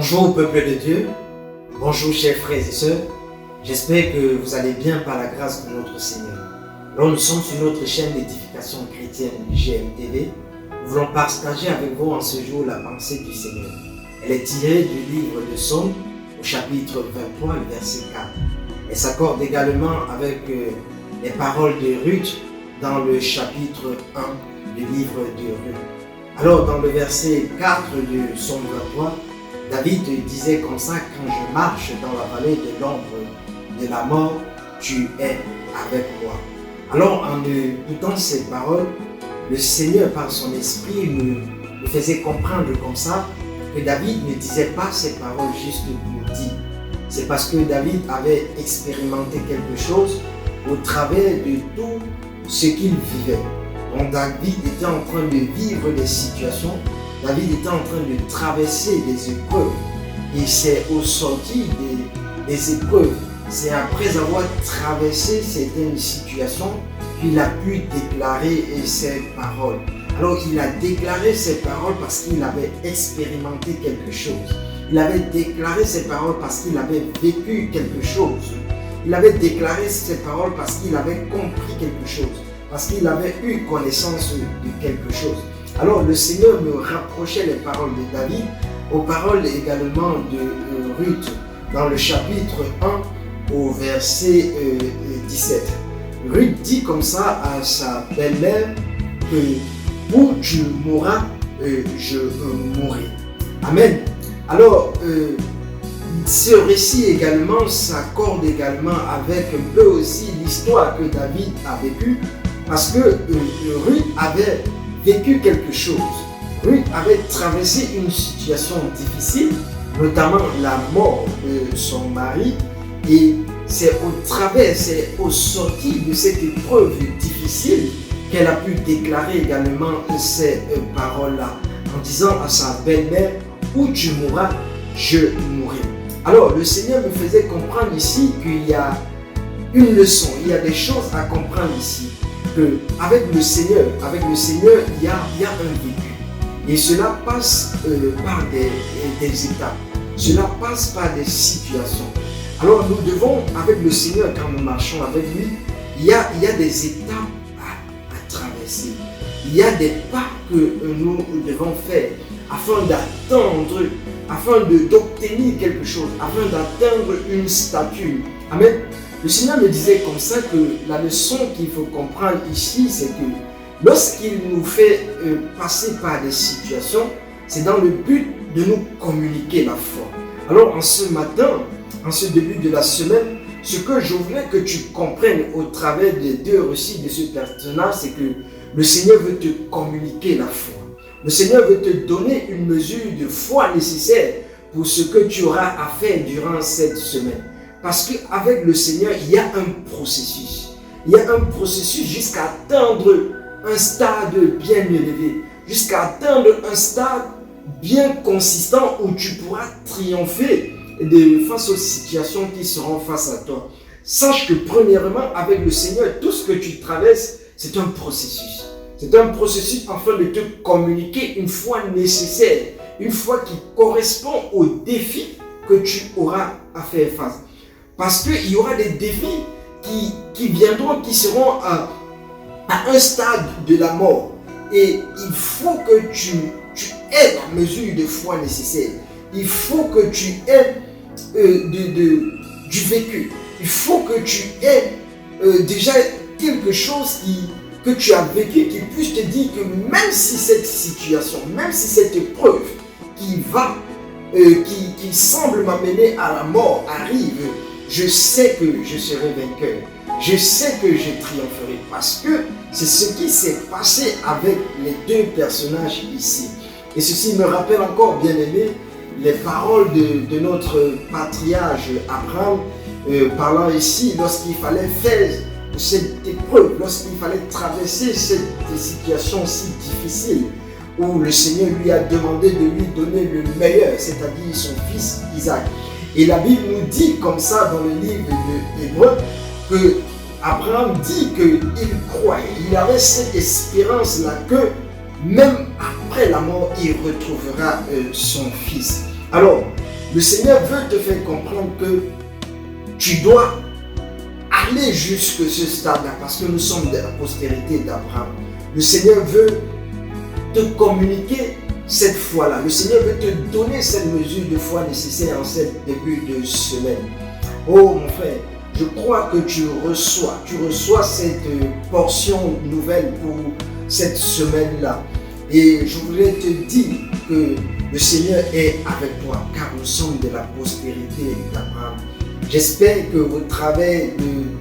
Bonjour peuple de Dieu, bonjour chers frères et sœurs, j'espère que vous allez bien par la grâce de notre Seigneur. Alors nous sommes sur notre chaîne d'édification chrétienne GMTV. Nous voulons partager avec vous en ce jour la pensée du Seigneur. Elle est tirée du livre de Psaume au chapitre 23, le verset 4. Elle s'accorde également avec les paroles de Ruth dans le chapitre 1 du livre de Ruth. Alors dans le verset 4 du Psaume 23, David disait comme ça: quand je marche dans la vallée de l'ombre de la mort, tu es avec moi. Alors en écoutant ces paroles, le Seigneur par son esprit me faisait comprendre comme ça que David ne disait pas ces paroles juste pour dire. C'est parce que David avait expérimenté quelque chose au travers de tout ce qu'il vivait. Donc David était en train de vivre des situations, David était en train de traverser des épreuves. Et c'est au sortir des épreuves, c'est après avoir traversé certaines situations qu'il a pu déclarer ces paroles. Alors il a déclaré ces paroles parce qu'il avait expérimenté quelque chose. Il avait déclaré ces paroles parce qu'il avait vécu quelque chose. Il avait déclaré ces paroles parce qu'il avait compris quelque chose, parce qu'il avait eu connaissance de quelque chose. Alors le Seigneur me rapprochait les paroles de David aux paroles également de Ruth dans le chapitre 1 au verset 17. Ruth dit comme ça à sa belle-mère que où tu mourras, je mourrai. Amen. Alors ce récit également s'accorde également avec un peu aussi l'histoire que David a vécue, parce que Ruth avait vécu quelque chose. Ruth avait traversé une situation difficile, notamment la mort de son mari, et c'est au sortir de cette épreuve difficile qu'elle a pu déclarer également ces paroles-là, en disant à sa belle-mère: où tu mourras, je mourrai. Alors le Seigneur me faisait comprendre ici qu'il y a une leçon, il y a des choses à comprendre ici. Avec le Seigneur, il y a un vécu. Et cela passe par des étapes. Cela passe par des situations. Alors nous devons, avec le Seigneur, quand nous marchons avec lui, il y a des étapes à traverser. Il y a des pas que nous devons faire afin d'attendre, afin d'obtenir quelque chose, afin d'atteindre une statue. Amen. Le Seigneur me disait comme ça que la leçon qu'il faut comprendre ici, c'est que lorsqu'il nous fait passer par des situations, c'est dans le but de nous communiquer la foi. Alors en ce matin, en ce début de la semaine, ce que je voulais que tu comprennes au travers des deux récits de ce personnage, c'est que le Seigneur veut te communiquer la foi. Le Seigneur veut te donner une mesure de foi nécessaire pour ce que tu auras à faire durant cette semaine. Parce qu'avec le Seigneur, il y a un processus. Il y a un processus jusqu'à atteindre un stade bien élevé, jusqu'à atteindre un stade bien consistant où tu pourras triompher face aux situations qui seront face à toi. Sache que premièrement, avec le Seigneur, tout ce que tu traverses, c'est un processus. C'est un processus afin de te communiquer une foi nécessaire, une foi qui correspond aux défis que tu auras à faire face. Parce qu'il y aura des défis qui viendront, qui seront à un stade de la mort. Et il faut que tu aies la mesure de foi nécessaire. Il faut que tu aies du vécu. Il faut que tu aies déjà quelque chose que tu as vécu, qui puisse te dire que même si cette situation, même si cette épreuve qui semble m'amener à la mort arrive, je sais que je serai vainqueur. Je sais que je triompherai, parce que c'est ce qui s'est passé avec les deux personnages ici. Et ceci me rappelle encore, bien aimé, les paroles de notre patriarche Abraham, parlant ici lorsqu'il fallait faire cette épreuve, lorsqu'il fallait traverser cette situation si difficile, où le Seigneur lui a demandé de lui donner le meilleur, c'est-à-dire son fils Isaac. Et la Bible nous dit comme ça dans le livre d'Hébreux que Abraham dit qu'il croyait, il avait cette espérance-là que même après la mort, il retrouvera son fils. Alors, le Seigneur veut te faire comprendre que tu dois aller jusque ce stade-là parce que nous sommes de la postérité d'Abraham. Le Seigneur veut te communiquer cette foi-là. Le Seigneur veut te donner cette mesure de foi nécessaire en cette début de semaine. Oh mon frère, je crois que tu reçois cette portion nouvelle pour cette semaine-là. Et je voudrais te dire que le Seigneur est avec toi, car nous sommes de la postérité d'Abraham. J'espère que au travers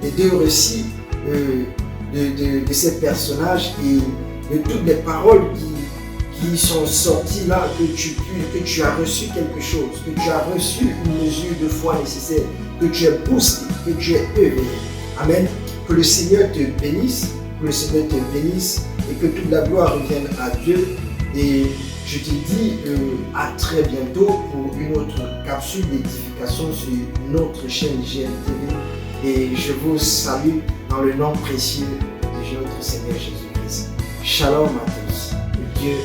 des deux récits de ces personnages et de toutes les paroles qui sont sorties là, que tu as reçu quelque chose, que tu as reçu une mesure de foi nécessaire, que tu es boosté, que tu es éveillé. Amen. Que le Seigneur te bénisse, et que toute la gloire revienne à Dieu. Et je te dis à très bientôt pour une autre capsule d'édification sur notre chaîne GMTV. Et je vous salue dans le nom précieux de notre Seigneur Jésus-Christ. Shalom à tous. Que Dieu